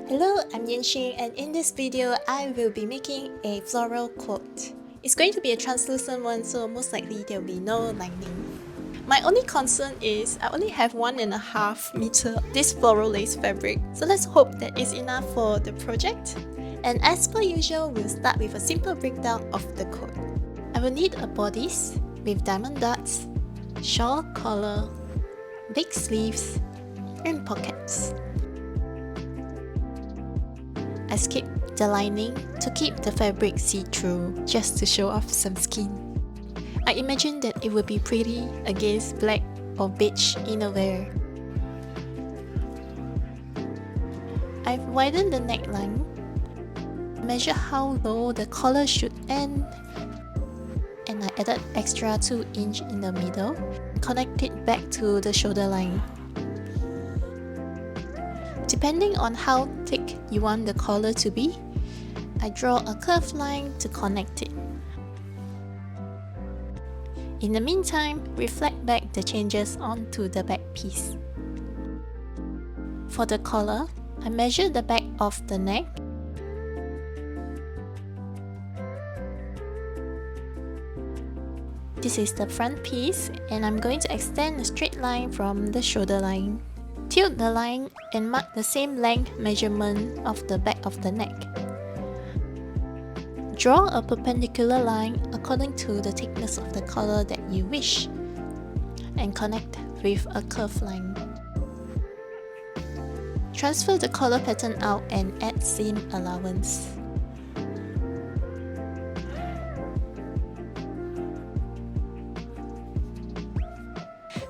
Hello, I'm Shing, and in this video, I will be making a floral coat. It's going to be a translucent one, so most likely there will be no lining. My only concern is I only have 1.5 meter this floral lace fabric, so let's hope that is enough for the project. And as per usual, we'll start with a simple breakdown of the coat. I will need a bodice with diamond dots, shawl collar, big sleeves, and pockets. I skipped the lining to keep the fabric see-through, just to show off some skin. I imagined that it would be pretty against black or beige innerwear. I've widened the neckline, measure how low the collar should end, and I added extra 2 inch in the middle, connect it back to the shoulder line. Depending on how thick you want the collar to be, I draw a curved line to connect it. In the meantime, reflect back the changes onto the back piece. For the collar, I measure the back of the neck, this is the front piece, and I'm going to extend a straight line from the shoulder line. Tilt the line and mark the same length measurement of the back of the neck. Draw a perpendicular line according to the thickness of the collar that you wish, and connect with a curved line. Transfer the collar pattern out and add seam allowance.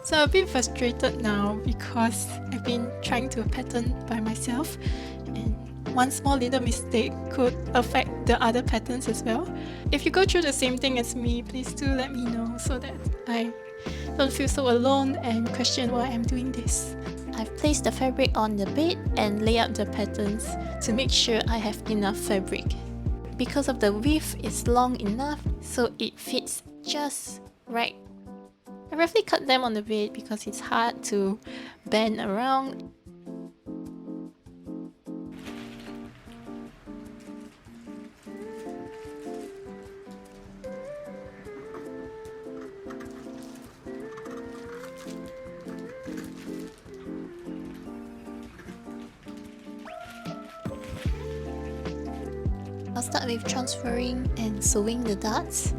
So I'm a bit frustrated now because I've been trying to pattern by myself, and one small little mistake could affect the other patterns as well. If you go through the same thing as me, please do let me know so that I don't feel so alone and question why I'm doing this. I've placed the fabric on the bed and lay out the patterns to make sure I have enough fabric. Because of the width, it's long enough so it fits just right. I roughly cut them on the bed because it's hard to bend around. I'll start with transferring and sewing the darts.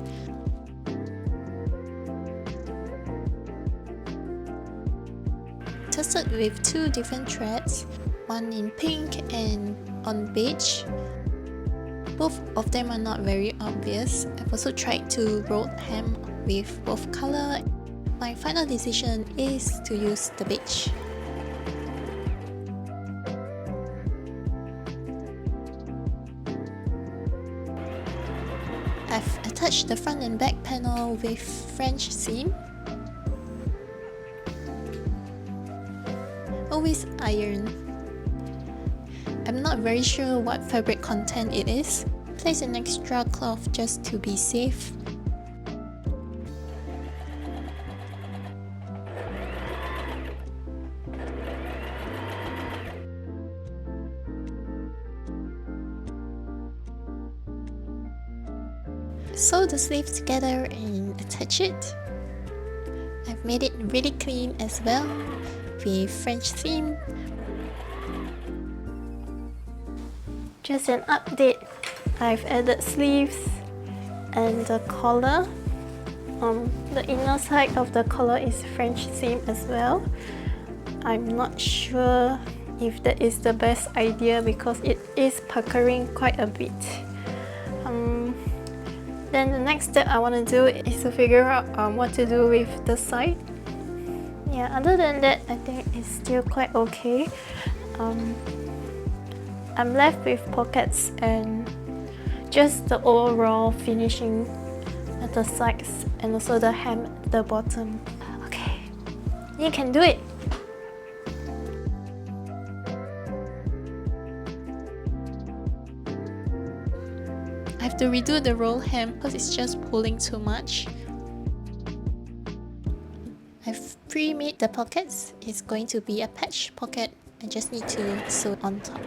Tested with 2 different threads, one in pink and on beige. Both of them are not very obvious. I've also tried to roll hem with both color. My final decision is to use the beige. I've attached the front and back panel with French seam. Always iron. I'm not very sure what fabric content it is. Place an extra cloth just to be safe. Sew the sleeves together and attach it. I've made it really clean as well, with French seam. Just an update, I've added sleeves and the collar. The inner side of the collar is French seam as well. I'm not sure if that is the best idea because it is puckering quite a bit. Then the next step I want to do is to figure out what to do with the side. Yeah, other than that, I think it's still quite okay. I'm left with pockets and just the overall finishing at the sides and also the hem at the bottom. Okay, you can do it! I have to redo the roll hem because it's just pulling too much. I've pre-made the pockets. It's going to be a patch pocket. I just need to sew on top.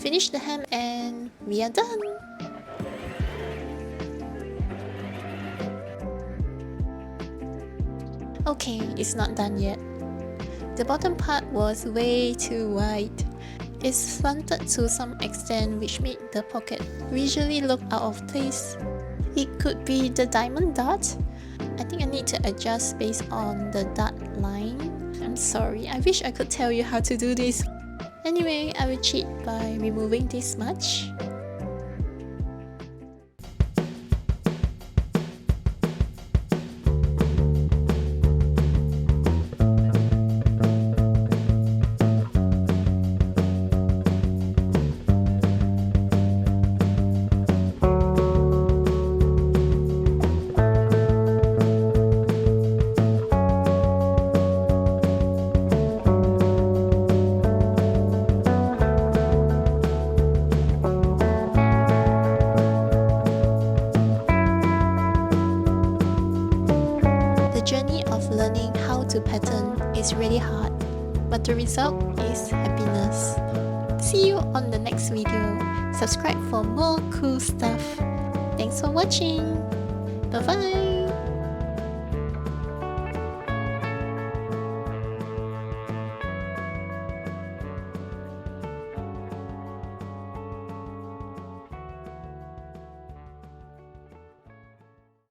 Finish the hem and we are done. Okay, it's not done yet. The bottom part was way too wide. It's slanted to some extent which made the pocket visually look out of place. It could be the diamond dot. I think I need to adjust based on the dot line. I'm sorry, I wish I could tell you how to do this. Anyway, I will cheat by removing this much. The journey of learning how to pattern is really hard, but the result is happiness. See you on the next video. Subscribe for more cool stuff. Thanks for watching. Bye bye.